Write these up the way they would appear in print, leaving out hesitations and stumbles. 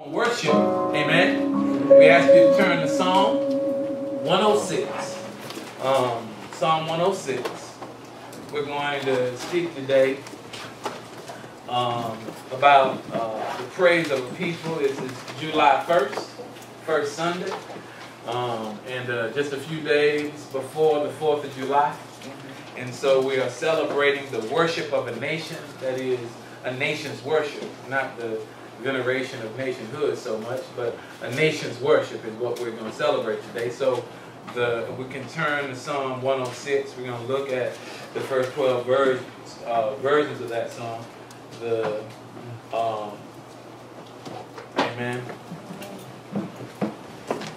Worship, amen. We ask you to turn to Psalm 106. Psalm 106. We're going to speak today about the praise of a people. This is July 1st, first Sunday, and just a few days before the 4th of July. And so we are celebrating the worship of a nation, that is, a nation's worship, not the veneration of nationhood so much, but a nation's worship is what we're going to celebrate today. So we can turn to Psalm 106. We're going to look at the first 12 versions of that song. Amen.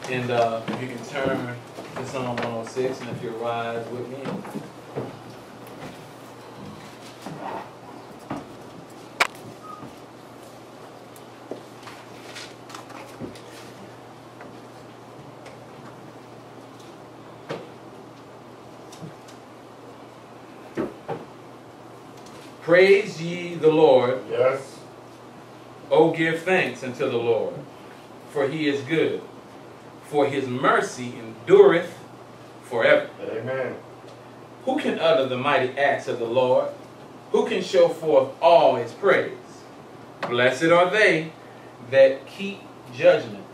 And if you can turn to Psalm 106, and if you rise with me. Praise ye the Lord. Yes. O give thanks unto the Lord, for he is good, for his mercy endureth forever. Amen. Who can utter the mighty acts of the Lord? Who can show forth all his praise? Blessed are they that keep judgment,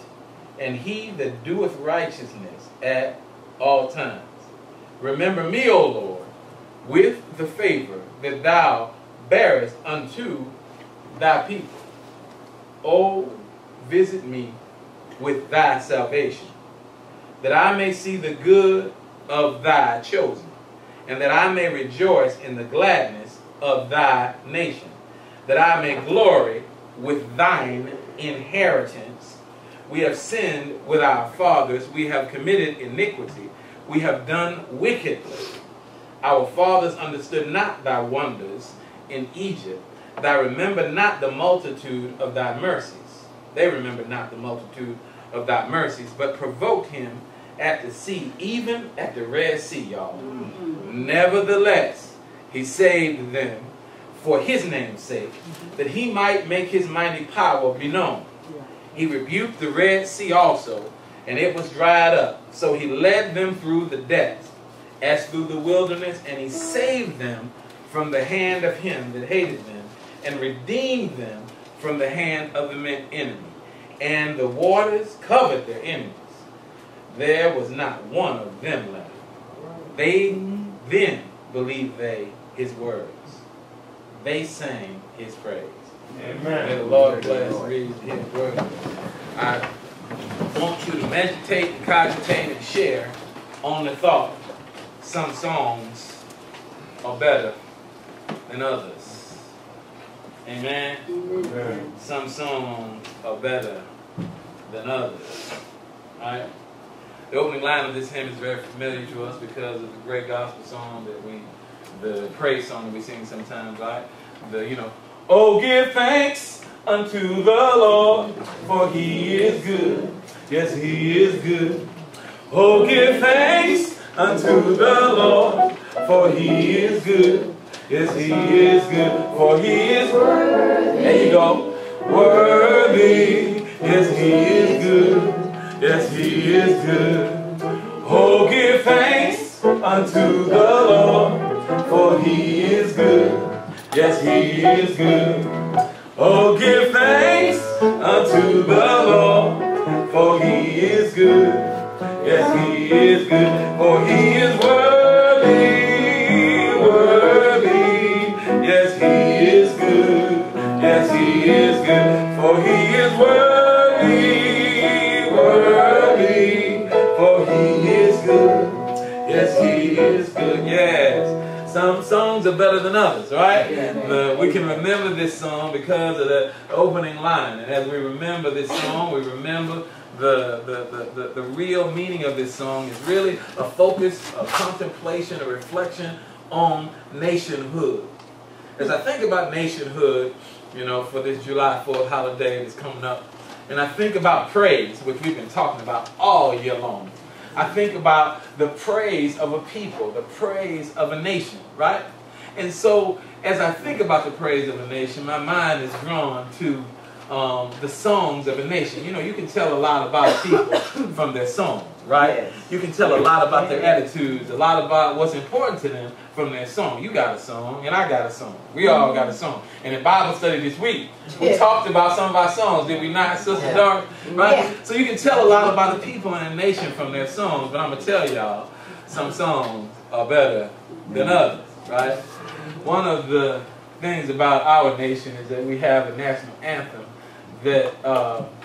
and he that doeth righteousness at all times. Remember me, O Lord, with the favor that thou bearest unto thy people. O visit me with thy salvation, that I may see the good of thy chosen, and that I may rejoice in the gladness of thy nation, that I may glory with thine inheritance. We have sinned with our fathers, we have committed iniquity, we have done wickedly. Our fathers understood not thy wonders in Egypt. Thou remember not the multitude of thy mercies. They remembered not the multitude of thy mercies, but provoked him at the sea, even at the Red Sea, y'all. Nevertheless, he saved them for his name's sake, that he might make his mighty power be known. He rebuked the Red Sea also, and it was dried up. So he led them through the depths, as through the wilderness, and he saved them from the hand of him that hated them, and redeemed them from the hand of the enemy. And the waters covered their enemies. There was not one of them left. They then believed his words. They sang his praise. Amen. May the Lord bless and read his word. I want you to meditate and cogitate and share on the thought. Some songs are better than others. Amen? Amen. Some songs are better than others. Alright? The opening line of this hymn is very familiar to us because of the great gospel song the praise song that we sing sometimes, right? Oh, give thanks unto the Lord, for he is good. Yes, he is good. Oh, give thanks unto the Lord, for he is good. Yes, he is good, for he is worthy. There you go. Worthy. Yes, he is good. Yes, he is good. Oh, give thanks unto the Lord, for he is good. Yes, he is good. Oh, give thanks unto the Lord, for he is good. Yes, he is good, for he is worthy, worthy. Yes, he is good. Yes, he is good, for he is worthy, worthy. For he is good. Yes, he is good. Yes. Some songs are better than others, right? We can remember this song because of the opening line. And as we remember this song, we remember the real meaning of this song is really a focus, a contemplation, a reflection on nationhood. As I think about nationhood, for this July 4th holiday that's coming up, and I think about praise, which we've been talking about all year long. I think about the praise of a people, the praise of a nation, right? And so, as I think about the praise of a nation, my mind is drawn to the songs of a nation. You know, you can tell a lot about people from their songs, right? Yes. You can tell a lot about their attitudes, a lot about what's important to them from their song. You got a song, and I got a song. We all got a song. And in Bible study this week, we talked about some of our songs, did we not, Sister Dark? Right? Yeah. So you can tell a lot about the people in a nation from their songs, but I'm going to tell y'all, some songs are better than others, right? One of the things about our nation is that we have a national anthem that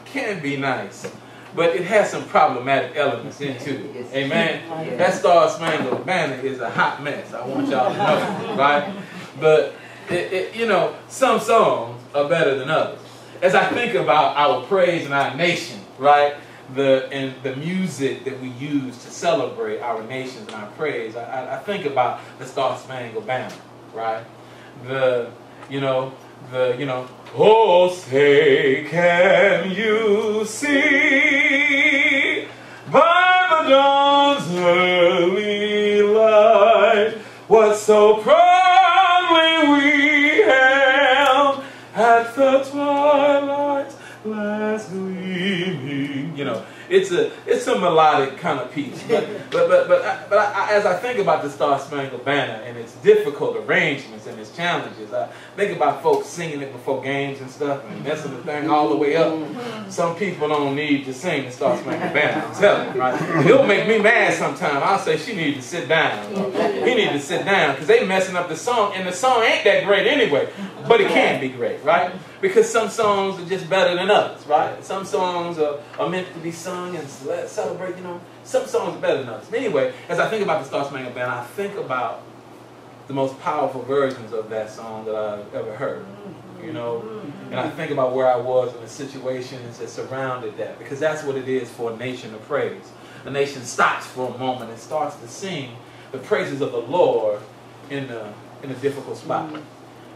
can be nice, but it has some problematic elements into it. Amen? That Star Spangled Banner is a hot mess. I want y'all to know, right? But, you know, some songs are better than others. As I think about our praise in our nation, right? The music that we use to celebrate our nations and our praise, I think about the Star Spangled Banner, right? Oh, say, can you see by the dawn's early light what so proudly we hailed at the twilight's last gleaming? You know, it's a melodic kind of piece, but as I think about the Star Spangled Banner and its difficult arrangements and its challenges, I think about folks singing it before games and stuff and messing the thing all the way up. Some people don't need to sing the Star Spangled Banner. I'm telling you, right? It'll make me mad sometimes. I'll say she needs to sit down. He need to sit down because they messing up the song, and the song ain't that great anyway, but it can be great, right? Because some songs are just better than others, right? Some songs are meant to be sung and celebrate, you know. Some songs are better than others. But anyway, as I think about the Star Spangled Banner, I think about the most powerful versions of that song that I've ever heard, you know. And I think about where I was in the situations that surrounded that, because that's what it is for a nation to praise. A nation stops for a moment and starts to sing the praises of the Lord in a difficult spot.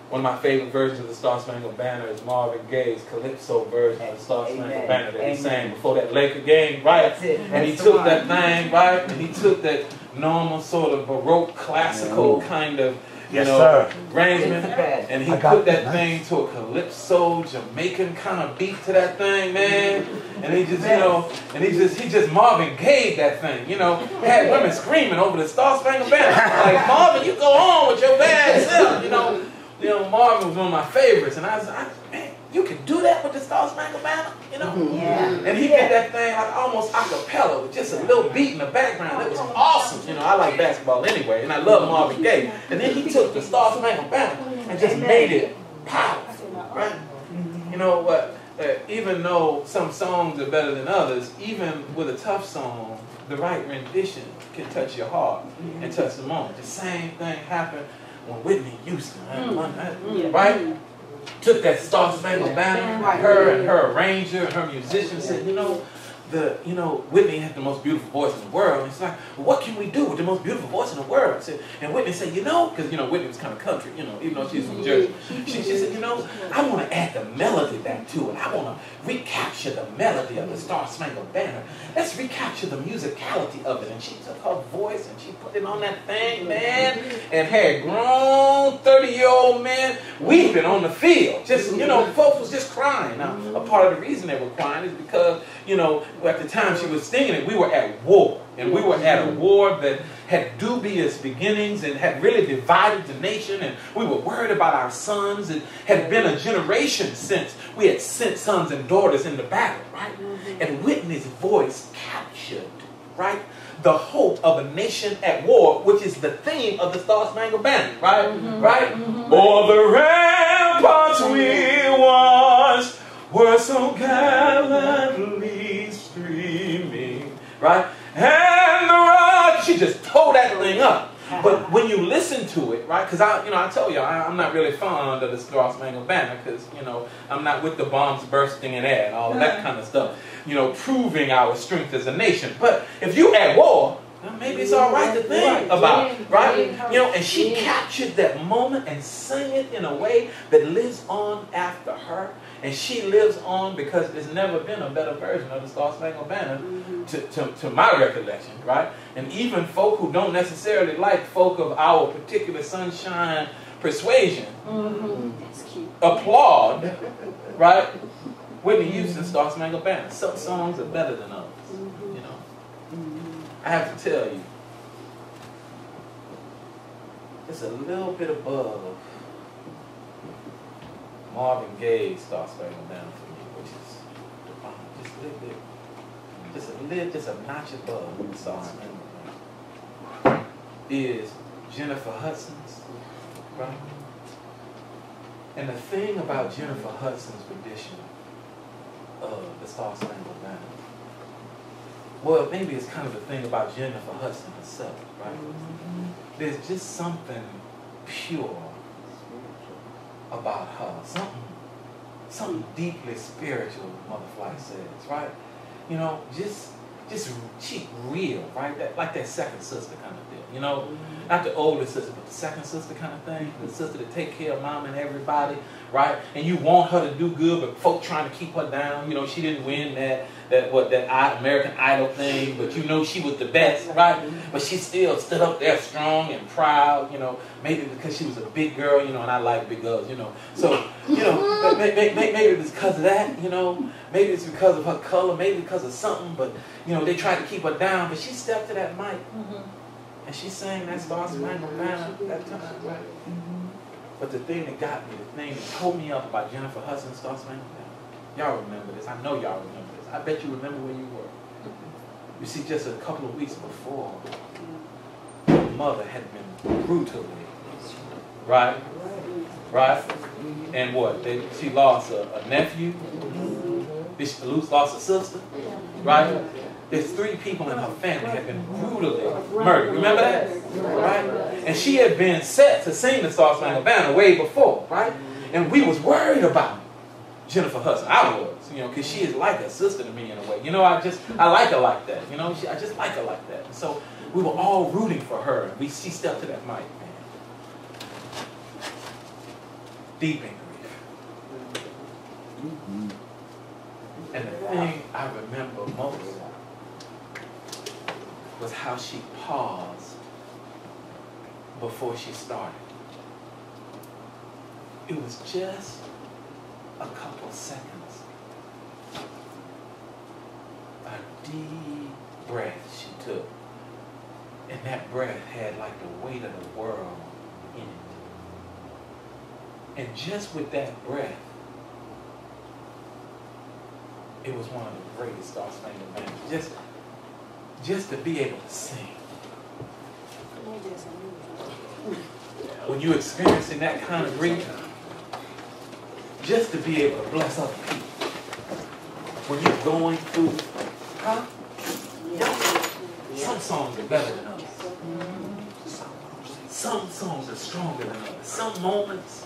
One of my favorite versions of the Star Spangled Banner is Marvin Gaye's Calypso version of the Star Spangled Banner that he sang before that Laker game, right? And he took that thing, right? And he took that normal sort of Baroque, classical kind of, you know, arrangement, and he put that thing to a Calypso, Jamaican kind of beat to that thing, man. And he just, you know, and he just Marvin Gaye that thing, you know, had women screaming over the Star Spangled Banner. Like, Marvin, you go on with your bad self, you know. You know, Marvin was one of my favorites, and I was like, man, you can do that with the Star Spangled Banner, you know? And he did that thing like almost a cappella with just a little beat in the background. It was awesome. You know, I like basketball anyway, and I love Marvin Gaye. And then he took the Star Spangled Banner and just made it powerful, right? You know what? Even though some songs are better than others, even with a tough song, the right rendition can touch your heart and touch the moment. The same thing happened when Whitney Houston, right? Took that Star Spangled Banner, her and her arranger and her musician said, you know, Whitney had the most beautiful voice in the world. And it's like, well, what can we do with the most beautiful voice in the world? And Whitney said, you know, because, you know, Whitney was kind of country, you know, even though she's from Jersey. She said, you know, I want to add the melody back to it. I want to recapture the melody of the Star Spangled Banner. Let's recapture the musicality of it. And she took her voice and she put it on that thing, man, and had grown 30-year-old men weeping on the field. Just, you know, folks was just crying. Now, a part of the reason they were crying is because, you know, at the time she was singing it, we were at war. And we were at a war that had dubious beginnings and had really divided the nation. And we were worried about our sons. It had been a generation since we had sent sons and daughters into battle, right? And Whitney's voice captured, right, the hope of a nation at war, which is the theme of the Star Spangled Banner, right? Right? O'er the ramparts we once were so gallantly streaming, right? And the rock, she just tore that thing up. But when you listen to it, right? Because I tell you, I'm not really fond of the Star Spangled Banner because, you know, I'm not with the bombs bursting in air and all that kind of stuff. You know, proving our strength as a nation. But if you at war, well, maybe it's all right to think about, right? You know, and she captured that moment and sang it in a way that lives on after her. And she lives on because there's never been a better version of the Star Spangled Banner to my recollection, right? And even folk who don't necessarily like folk of our particular sunshine persuasion applaud, right, Whitney Houston, Star Spangled Banner. Some songs are better than others, you know. I have to tell you, just a little bit above Marvin Gaye's Star Spangled Banner for me, which is just a little bit, just a notch above the Star Spangled Banner, is Jennifer Hudson's, right? And the thing about Jennifer Hudson's rendition of the Star Spangled Banner, well, maybe it's kind of the thing about Jennifer Hudson herself, right? There's just something pure about her, something deeply spiritual, Mother Fly says, right? You know, just she real, right? That, like that second sister kind of deal, you know? Not the older sister, but the second sister kind of thing. The sister that take care of mom and everybody, right? And you want her to do good, but folk trying to keep her down. You know, she didn't win that American Idol thing, but you know she was the best, right? But she still stood up there strong and proud, you know, maybe because she was a big girl, you know, and I like big girls, you know. So, you know, maybe it's because of that, you know. Maybe it's because of her color, maybe because of something, but, you know, they tried to keep her down, but she stepped to that mic, and she sang that Star Spangled Banner that time, right? But the thing that got me, the thing that told me up about Jennifer Hudson's Star Spangled Banner, y'all remember this, I know y'all remember this. I bet you remember where you were. You see, just a couple of weeks before, her mother had been brutally, right? And what? She lost a nephew. She lost a sister, right? There's 3 people in her family had been brutally murdered. Remember that? Right? And she had been set to sing the Star Spangled Banner way before, right? And we was worried about Jennifer Hudson. I was, you know, because she is like a sister to me in a way. You know, I like her like that. You know, I just like her like that. And so we were all rooting for her. And she stepped to that mic, man. Deep in grief. And the thing I remember most was how she paused before she started. It was just a couple seconds. A deep breath she took. And that breath had like the weight of the world in it. And just with that breath, it was one of the greatest Star Spangled Banners. Just to be able to sing. When you're experiencing that kind of grief, just to be able to bless other people. When you're going through, some songs are better than others. Some songs are stronger than others. Some moments.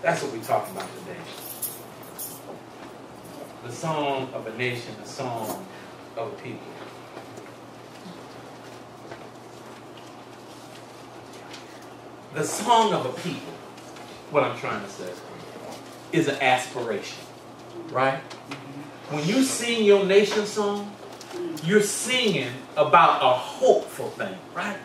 That's what we're talking about today. The song of a nation, the song of a people. The song of a people, what I'm trying to say, is an aspiration, right? When you sing your nation song, you're singing about a hopeful thing, right?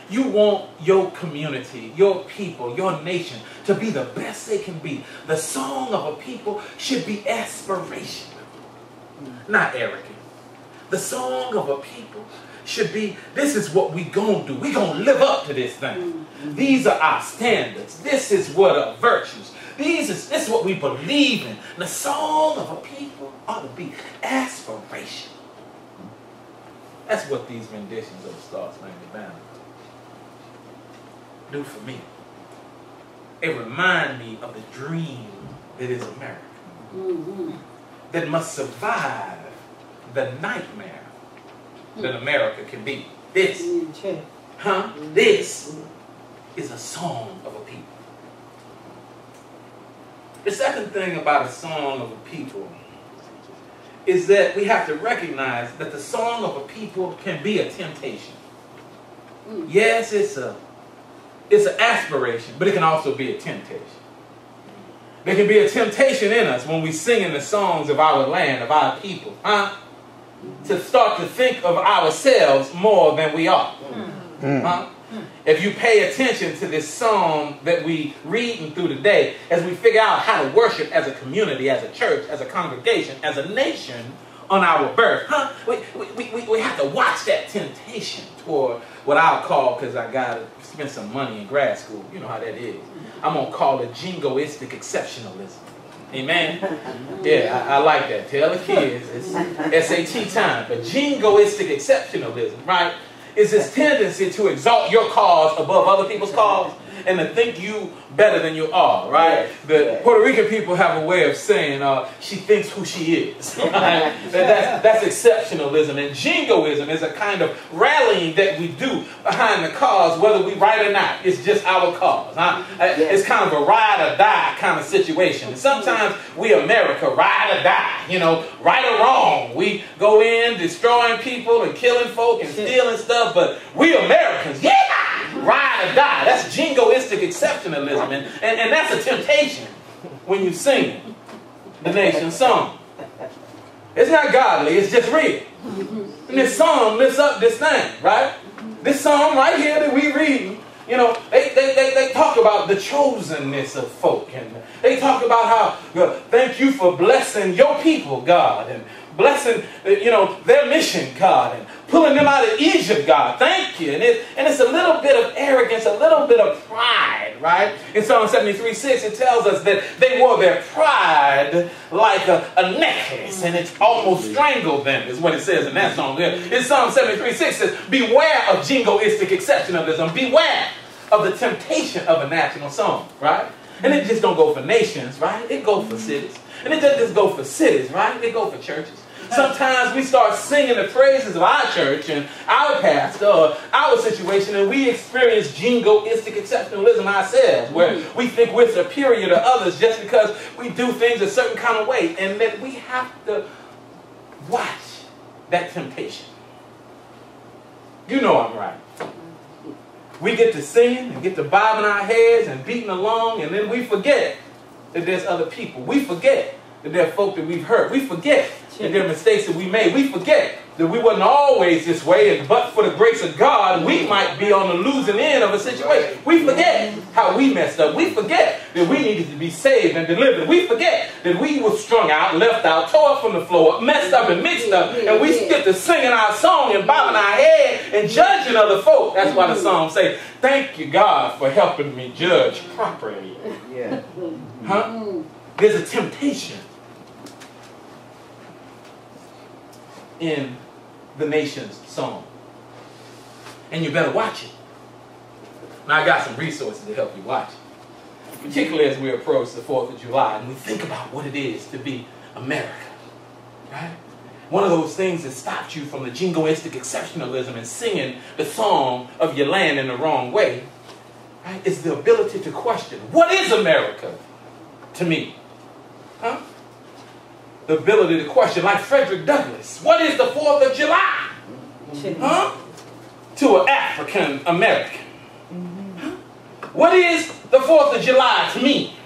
You want your community, your people, your nation to be the best they can be. The song of a people should be aspirational, not arrogant. The song of a people should be, this is what we gonna do. We gonna live up to this thing. These are our standards. This is what are virtues. This is what we believe in. The song of a people ought to be aspirational. That's what these renditions of the Star Spangled Banner do for me. It reminds me of the dream that is America. That must survive the nightmare that America can be. This is a song of a people. The second thing about a song of a people is that we have to recognize that the song of a people can be a temptation. Yes, it's an aspiration, but it can also be a temptation. There can be a temptation in us when we sing in the songs of our land, of our people, to start to think of ourselves more than we are. If if you pay attention to this psalm that we read through the day, as we figure out how to worship as a community, as a church, as a congregation, as a nation on our birth, we have to watch that temptation toward what I'll call, because I got to spend some money in grad school, you know how that is, I'm going to call it jingoistic exceptionalism. Amen? Yeah, I like that. Tell the kids it's SAT time. But jingoistic exceptionalism, right, is this tendency to exalt your cause above other people's cause and to think you better than you are, right? The Puerto Rican people have a way of saying she thinks who she is. Right? That's exceptionalism. And jingoism is a kind of rallying that we do behind the cause, whether we right or not. It's just our cause. It's kind of a ride or die kind of situation. And sometimes we America ride or die, you know, right or wrong. We go in destroying people and killing folk and stealing stuff, but we Americans, ride or die. That's jingoistic exceptionalism. And that's a temptation when you sing the nation's song. It's not godly, it's just real. And this song lifts up this thing, right? This song right here that we read, you know, they talk about the chosenness of folk. And they talk about how, thank you for blessing your people, God, and blessing, you know, their mission, God, and pulling them out of Egypt, God. Thank you. And it's a little bit of arrogance, a little bit of pride, right? In Psalm 73:6, it tells us that they wore their pride like a necklace, and it's almost strangled them, is what it says in that song. In Psalm 73:6 says, beware of jingoistic exceptionalism. Beware of the temptation of a national song, right? And it just don't go for nations, right? It goes for cities. And it doesn't just go for cities, right? It goes for churches. Sometimes we start singing the praises of our church and our pastor or our situation, and we experience jingoistic exceptionalism ourselves, where we think we're superior to others just because we do things a certain kind of way, and that we have to watch that temptation. You know I'm right. We get to singing and get to bobbing our heads and beating along, and then we forget that there's other people. We forget that there are folk that we've hurt. We forget that there are mistakes that we made. We forget that we wasn't always this way, and but for the grace of God, we might be on the losing end of a situation. We forget how we messed up. We forget that we needed to be saved and delivered. We forget that we were strung out, left out, tore up from the floor, messed up and mixed up, and we skip to singing our song and bobbing our head and judging other folk. That's why the song says, thank you, God, for helping me judge properly. Yeah. Huh? There's a temptation in the nation's song, and you better watch it. Now I got some resources to help you watch it, particularly as we approach the 4th of July and we think about what it is to be America, right? One of those things that stops you from the jingoistic exceptionalism and singing the song of your land in the wrong way, right, is the ability to question, what is America to me? Huh? The ability to question, like Frederick Douglass, what is the 4th of July? Huh? To an African American. Huh? What is the 4th of July to me?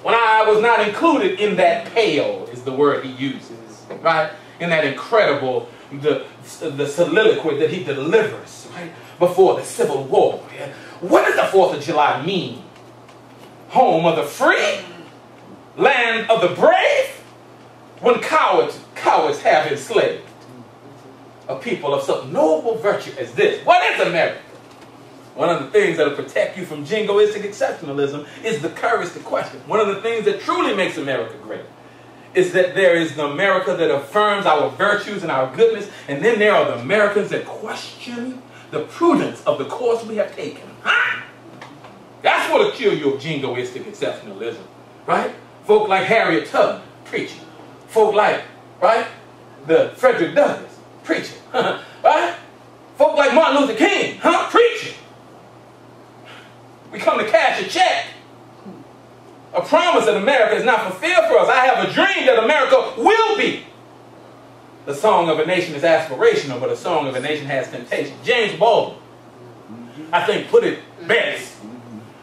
When I was not included in that pale, is the word he uses, right? In that incredible, the soliloquy that he delivers, right, before the Civil War. Yeah? What does the 4th of July mean? Home of the free? Land of the brave? When cowards have enslaved a people of such noble virtue as this. What is America? One of the things that will protect you from jingoistic exceptionalism is the courage to question. One of the things that truly makes America great is that there is the America that affirms our virtues and our goodness, and then there are the Americans that question the prudence of the course we have taken. Huh? That's what will kill you of jingoistic exceptionalism, right? Folk like Harriet Tubman, preaching. Folk like, right, the Frederick Douglass, preaching, right? Folk like Martin Luther King, preaching. We come to cash a check. A promise that America is not fulfilled for us. I have a dream that America will be. The song of a nation is aspirational, but a song of a nation has temptation. James Baldwin, I think, put it best.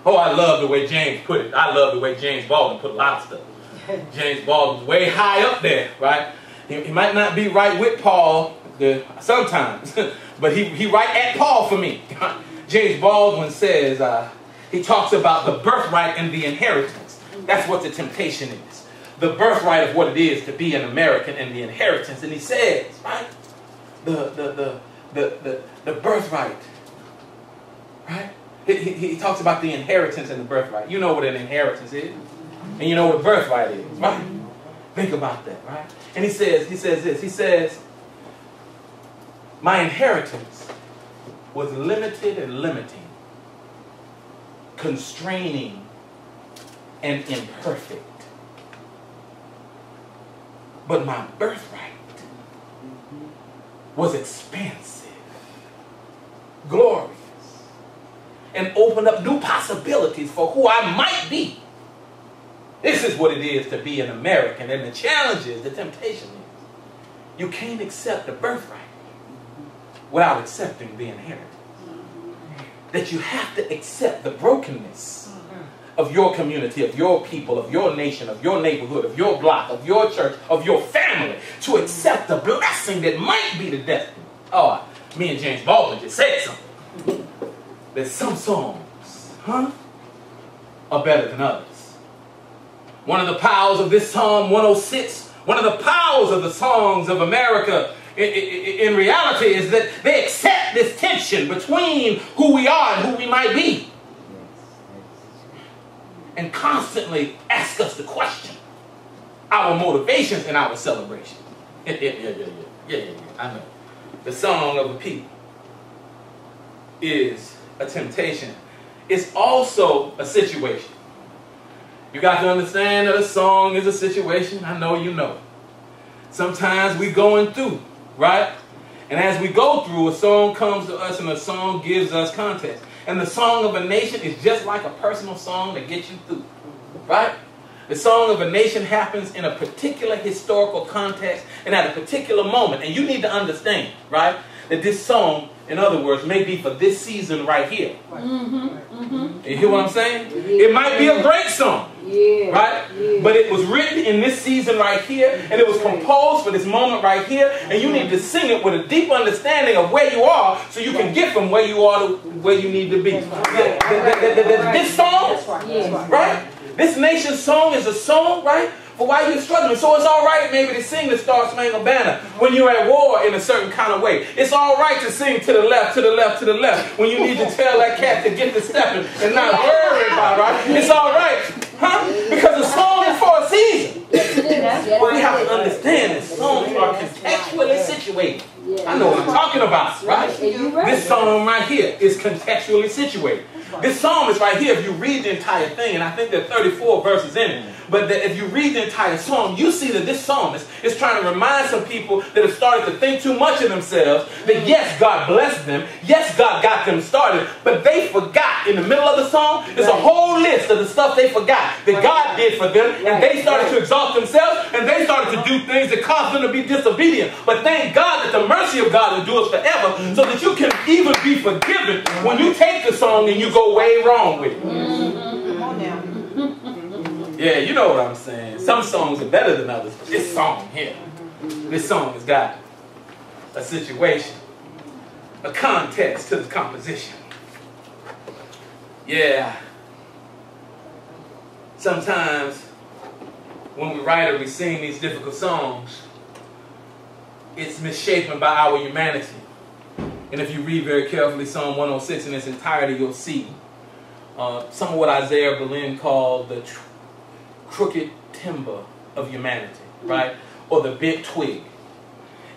Oh, I love the way James put it. I love the way James Baldwin put a lot of stuff. James Baldwin's way high up there, right? He might not be right with Paul sometimes, but he right at Paul for me. James Baldwin says, he talks about the birthright and the inheritance. That's what the temptation is. The birthright of what it is to be an American and the inheritance. And he says, right, the birthright, right? He talks about the inheritance and the birthright. You know what an inheritance is, and you know what a birthright is, right? Think about that, right? And he says this. He says, my inheritance was limited and limiting, constraining and imperfect. But my birthright was expansive, glorious, and opened up new possibilities for who I might be. This is what it is to be an American. And the challenge is, the temptation is, you can't accept the birthright without accepting the inheritance. That you have to accept the brokenness of your community, of your people, of your nation, of your neighborhood, of your block, of your church, of your family, to accept the blessing that might be the destiny. Oh, me and James Baldwin just said something. That some songs, are better than others. One of the powers of this Psalm 106, one of the powers of the songs of America in reality is that they accept this tension between who we are and who we might be. And constantly ask us to question our motivations and our celebrations. Yeah, I know. The song of the people is a temptation. It's also a situation. You got to understand that a song is a situation. I know you know. Sometimes we going through, right? And as we go through, a song comes to us and a song gives us context. And the song of a nation is just like a personal song that gets you through, right? The song of a nation happens in a particular historical context and at a particular moment. And you need to understand, right, that this song, in other words, may be for this season right here. You hear what I'm saying? It might be a great song, right? But it was written in this season right here, and it was composed for this moment right here, and you need to sing it with a deep understanding of where you are so you can get from where you are to where you need to be. This song, right? This nation's song is a song, right, for why you're struggling. So it's all right maybe to sing the Star Spangled Banner when you're at war in a certain kind of way. It's all right to sing to the left, to the left, to the left when you need to tell that cat to get to stepping and not worry about it, right? It's all right, because the song is for a season. But we have to understand that songs are contextually situated. I know what I'm talking about, right? This song right here is contextually situated. This psalm is right here if you read the entire thing, and I think there are 34 verses in it. But if you read the entire psalm, you see that this psalmist is trying to remind some people that have started to think too much of themselves, that yes, God blessed them, yes, God got them started, but they forgot in the middle of the psalm, there's a whole list of the stuff they forgot that God did for them, and they started to exalt themselves, and they started to do things that caused them to be disobedient. But thank God that the mercy of God endures forever, so that you can even be forgiven when you take the song and you go way wrong with it. Come on now. Yeah, you know what I'm saying. Some songs are better than others, but this song here, this song has got a situation, a context to the composition. Yeah. Sometimes when we write or we sing these difficult songs, it's misshapen by our humanity. And if you read very carefully Psalm 106 in its entirety, you'll see some of what Isaiah Berlin called the crooked timber of humanity, right? Or the bent twig.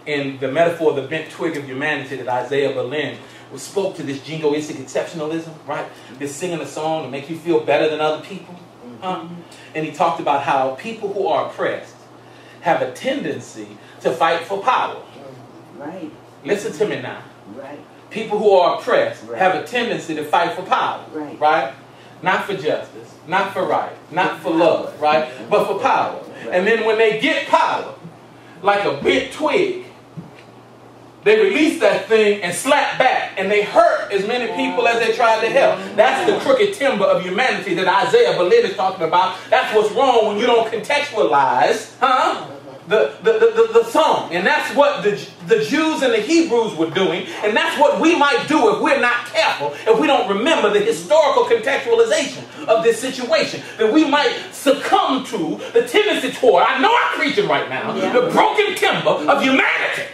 And the metaphor of the bent twig of humanity that Isaiah Berlin spoke to this jingoistic exceptionalism, right? This singing a song to make you feel better than other people. And he talked about how people who are oppressed have a tendency to fight for power. Right. Listen to me now. Right. People who are oppressed have a tendency to fight for power, right? Not for justice, not for right, not for love, right? But for power. And then when they get power, like a bent twig, they release that thing and slap back, and they hurt as many people as they tried to help. That's the crooked timber of humanity that Isaiah Berlin is talking about. That's what's wrong when you don't contextualize, the song. And that's what the Jews and the Hebrews were doing. And that's what we might do if we're not careful, if we don't remember the historical contextualization of this situation. That we might succumb to the tendency toward, I know I'm preaching right now, the broken timber of humanity.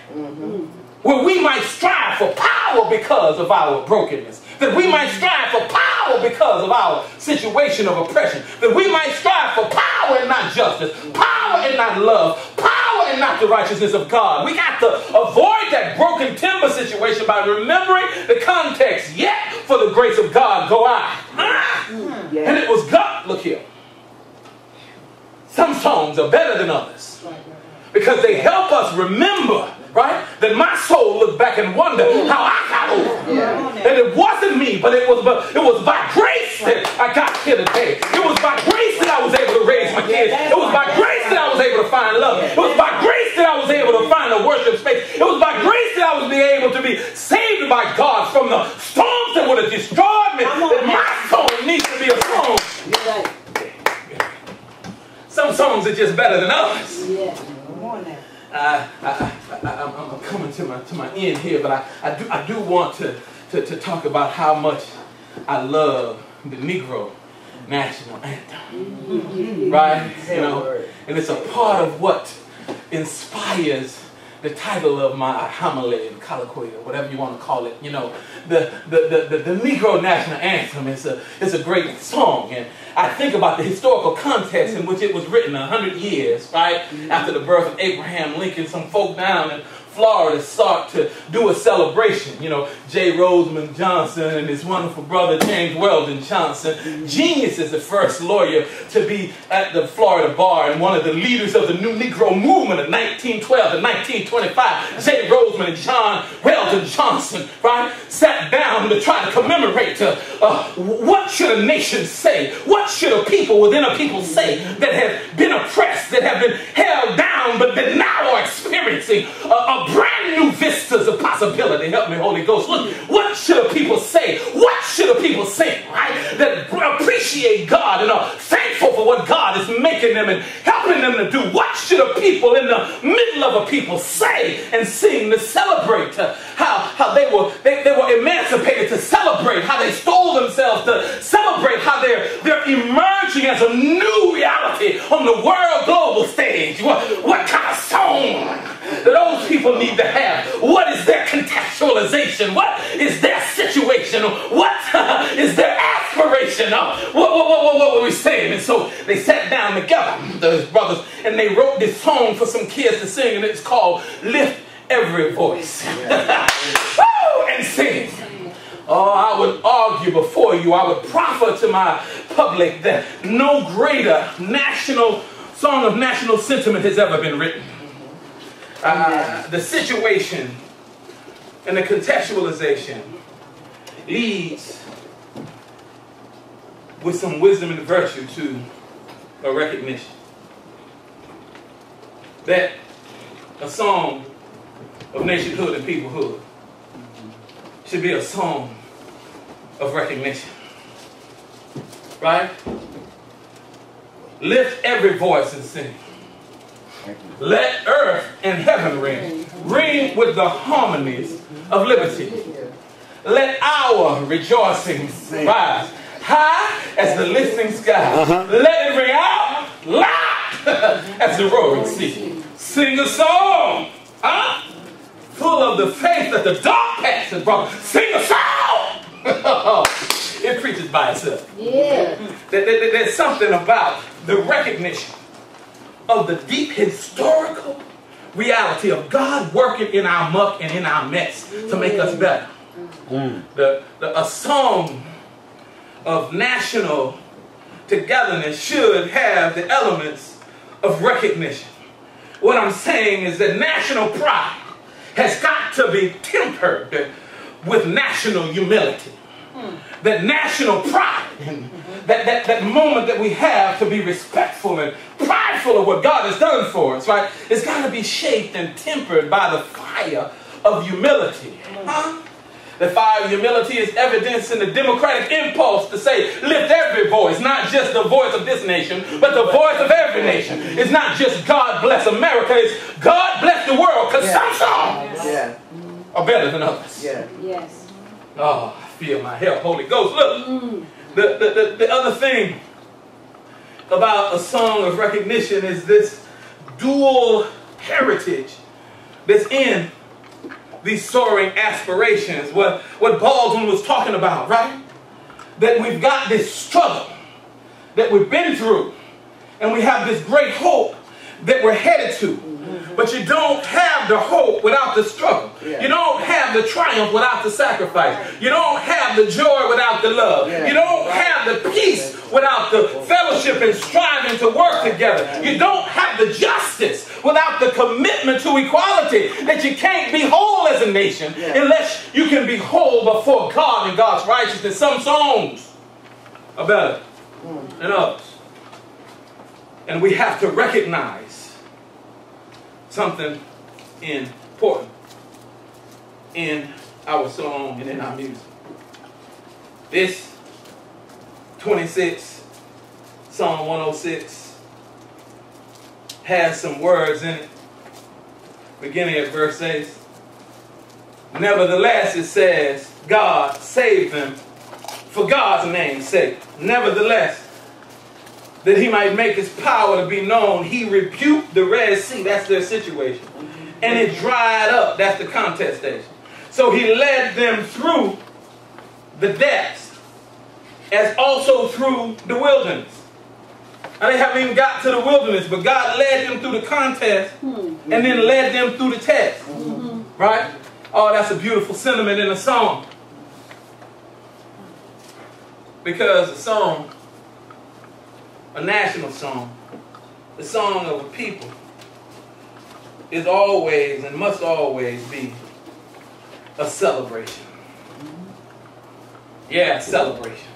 Where we might strive for power because of our brokenness. That we might strive for power because of our situation of oppression. That we might strive for power and not justice. Power and not love. Power and not the righteousness of God. We got to avoid that broken timber situation by remembering the context. Yet, for the grace of God, go I. And it was God. Look here. Some songs are better than others. Because they help us remember, right, that my soul looked back and wondered how I got over. That it wasn't me, but it was by grace that I got here today. It was by grace that I was able to raise my kids. It was by grace that I was able to find love. It was by grace that I was able to find a worship space. It was by grace that I was able to be saved by God from the storms that would have destroyed me. That my soul needs to be a song. Some songs are just better than others. I'm coming to my end here, but I do want to talk about how much I love the Negro National Anthem, right? You know, and it's a part of what inspires the title of my homily and colloquy, or whatever you want to call it. You know, the Negro National Anthem is a great song, and I think about the historical context in which it was written 100 years, right, after the birth of Abraham Lincoln. Some folk down in Florida sought to do a celebration. You know, J. Rosamond Johnson and his wonderful brother James Weldon Johnson. Genius is the first lawyer to be at the Florida bar and one of the leaders of the New Negro movement of 1912 to 1925. J. Rosamond and John Weldon Johnson, right, sat down to try to commemorate what should a nation say? What should a people within a people say that have been oppressed, that have been held down, but that now are experiencing a brand new vistas of possibility. Help me, Holy Ghost. Look, what should a people say? What should a people sing, right? That appreciate God and are thankful for what God is making them and helping them to do. What should a people in the middle of a people say and sing to celebrate how they were emancipated, to celebrate how they stole themselves, to celebrate how they're emerging as a new reality on the world global stage. What kind of song do those people need to have? What is their contextualization? What is their situation? What is their aspiration? What were we saying? And so they sat down together, those brothers, and they wrote this song for some kids to sing, and it's called Lift Every Voice. And sing. Oh, I would argue before you, I would proffer to my public that no greater national song of national sentiment has ever been written. The situation and the contextualization leads with some wisdom and virtue to a recognition that a song of nationhood and peoplehood should be a song of recognition, right? Lift every voice and sing. Let earth and heaven ring. Ring with the harmonies of liberty. Let our rejoicing rise high as the listening sky. Let it ring out loud as the roaring sea. Sing a song, full of the faith that the dark past has brought. Sing a song. It preaches by itself. There's something about the recognition of the deep historical reality of God working in our muck and in our mess to make us better. A song of national togetherness should have the elements of recognition. What I'm saying is that national pride has got to be tempered with national humility. That national pride, that moment that we have to be respectful and prideful of what God has done for us, right? It's got to be shaped and tempered by the fire of humility. The fire of humility is evidence in the democratic impulse to say, lift every voice, not just the voice of this nation, but the voice of every nation. It's not just God bless America, it's God bless the world, Because some songs are better than others. Yes. Oh, I feel my help, Holy Ghost. Look, the other thing about a song of recognition is this dual heritage that's in these soaring aspirations. What Baldwin was talking about, right? That we've got this struggle that we've been through, and we have this great hope that we're headed to. But you don't have the hope without the struggle. You don't have the triumph without the sacrifice. You don't have the joy without the love. You don't have the peace without the fellowship and striving to work together. You don't have the justice without the commitment to equality. That you can't be whole as a nation unless you can be whole before God and God's righteousness. Some songs are better than others. And we have to recognize something important in our song and in our music. This 26, Psalm 106, has some words in it, beginning at verse 8. Nevertheless, it says, God saved them for God's name's sake. Nevertheless, that he might make his power to be known, he rebuked the Red Sea. That's their situation. And it dried up. That's the contestation. So he led them through the depths, as also through the wilderness. And they haven't even got to the wilderness, but God led them through the contest and then led them through the test. Right? Oh, that's a beautiful sentiment in a song. Because a song, a national song, the song of a people, is always and must always be a celebration. Yeah, celebration.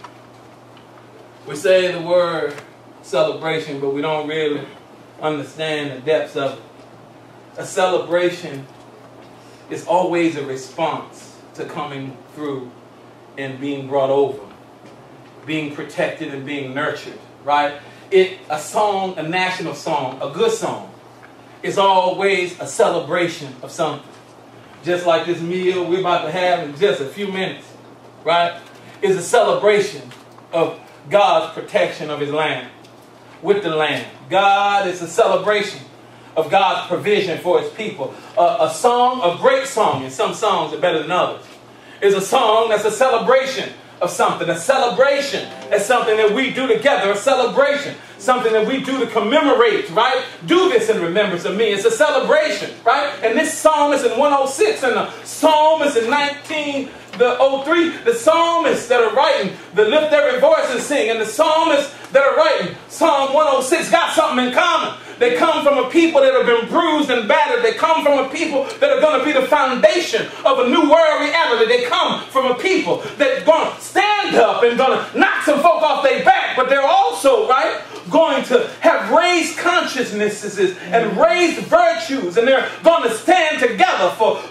We say the word celebration, but we don't really understand the depths of it. A celebration is always a response to coming through and being brought over, being protected and being nurtured, right? A song, a national song, a good song, is always a celebration of something. Just like this meal we're about to have in just a few minutes, right? Is a celebration of God's protection of his land, with the land. God is a celebration of God's provision for his people. A song, a great song, and some songs are better than others, is a song that's a celebration of something. A celebration is something that we do together. A celebration, something that we do to commemorate, right? Do this in remembrance of me. It's a celebration, right? And this psalm is in 106, and the psalm is in 1903. The psalmists that are writing, the lift every voice and sing, and the psalmists that are writing Psalm 106 got something in common. They come from a people that have been bruised and battered. They come from a people that are going to be the foundation of a new world reality. They come from a people that are going to stand up and going to knock some folk off their back. But they're also, right, going to have raised consciousnesses and raised virtues. And they're going to stand together for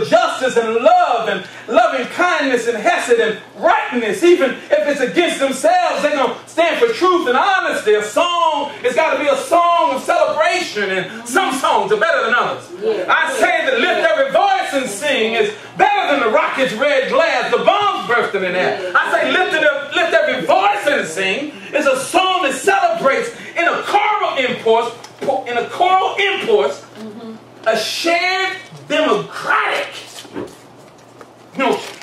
justice and love and loving kindness and hesed and rightness. Even if it's against themselves, they're going to stand for truth and honesty. A song, it's got to be a song of celebration, and some songs are better than others. I say that lift every voice and sing is better than the rocket's red glass, the bombs bursting in air. I say lift every voice and sing is a song that celebrates in a choral impulse, a shared democratic notion.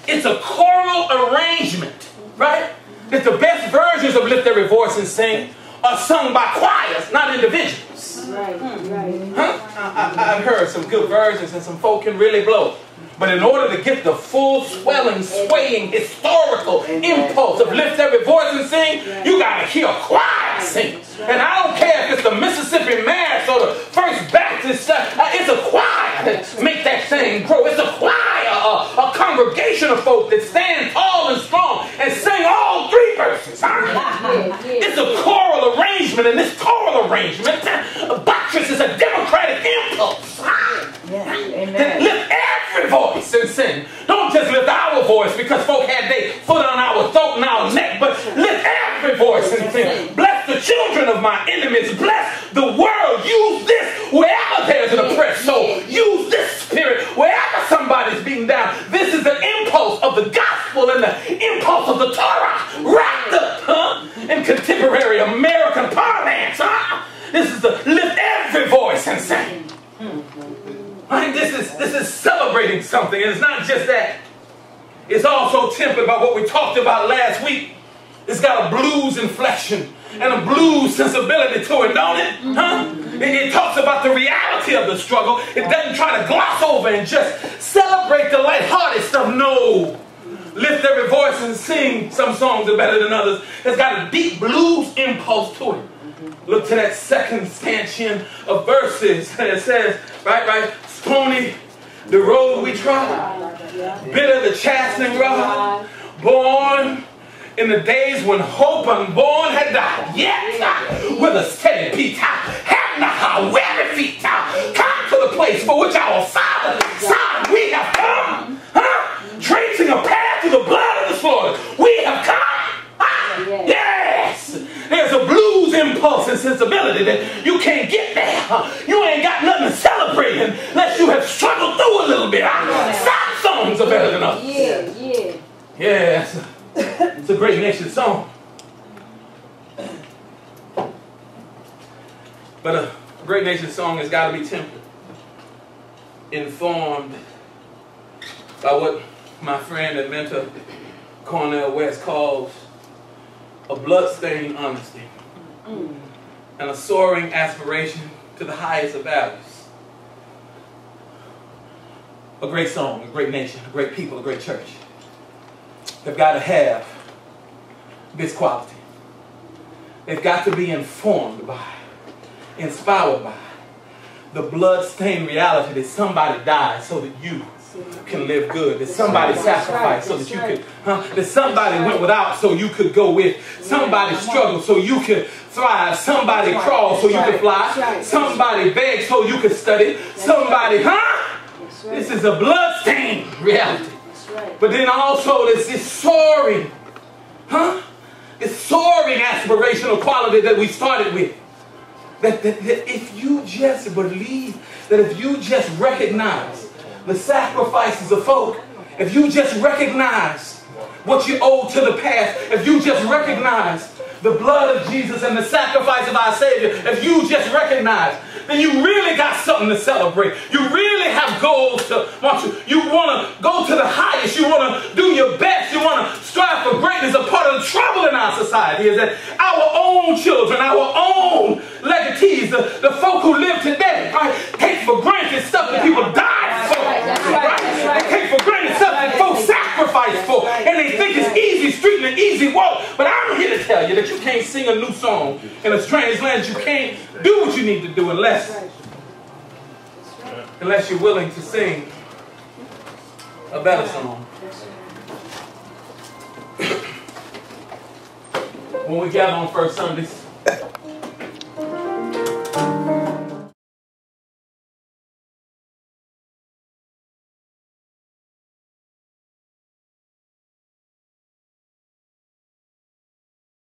It's a choral arrangement, right? That the best versions of lift every voice and sing are sung by choirs, not individuals. I've heard some good versions and some folk can really blow. But in order to get the full, swelling, swaying, historical impulse of lift every voice and sing, you got to hear a choir sing. And I don't care if it's the Mississippi Mass or the First Baptist, it's a choir that makes that thing grow. It's a choir, a congregation of folk that stand tall and strong and sing all three verses. It's a choral arrangement, and this choral arrangement buttresses a democratic impulse. Lift every voice and sing. Don't just lift our voice because folk had their foot on our throat and our neck, but lift every voice and sing. Bless the children of my enemies. Bless the world. Use this wherever there's an Right? This is celebrating something. And it's not just that. It's also tempered by what we talked about last week. It's got a blues inflection and a blues sensibility to it, don't it? Huh? It talks about the reality of the struggle. It doesn't try to gloss over and just celebrate the lighthearted stuff. No. Lift every voice and sing. Some songs are better than others. It's got a deep blues impulse to it. Look to that second stanchion of verses. And it says, right, stony the road we trod, bitter the chastening rod, born in the days when hope unborn had died. Yet, with a steady beat, have not our weary feet, come to the place for which our Father sighed. We have come, tracing a path through the blood of the slaughter. We have come. Yes. There's a blues impulse and sensibility that you can't get there. You ain't got nothing to celebrate unless you have struggled through a little bit. Some songs are better than others. Yes. It's a Great Nation song. But a Great Nation song has got to be tempered, informed by what my friend and mentor Cornel West calls a bloodstained honesty and a soaring aspiration to the highest of values. A great song, a great nation, a great people, a great church. They've got to have this quality. They've got to be informed by, inspired by the blood-stained reality that somebody died so that you can live good. That somebody sacrificed so that you could, that somebody went without so you could go with. Somebody struggled so you could thrive. Somebody crawled so you could fly. Somebody begged so you could study. Somebody, This is a blood-stained reality. But then also there's this soaring, this soaring aspirational quality that we started with. That if you just believe, that if you just recognize the sacrifices of folk, if you just recognize what you owe to the past, if you just recognize the blood of Jesus and the sacrifice of our Savior, if you just recognize, then you really got something to celebrate. You really have goals to want to. You want to go to the highest. You want to do your best. You want to strive for greatness. A part of the trouble in our society is that our own children, our own legatees, the folk who live today, right, take for granted stuff that people died for. Right? They take for granted stuff that folks sacrificed for. And they think it's easy street and an easy walk. But I'm here to tell you that you can't sing a new song in a strange land. You can't do what you need to do unless you're willing to sing a better song. When we gather on first Sundays,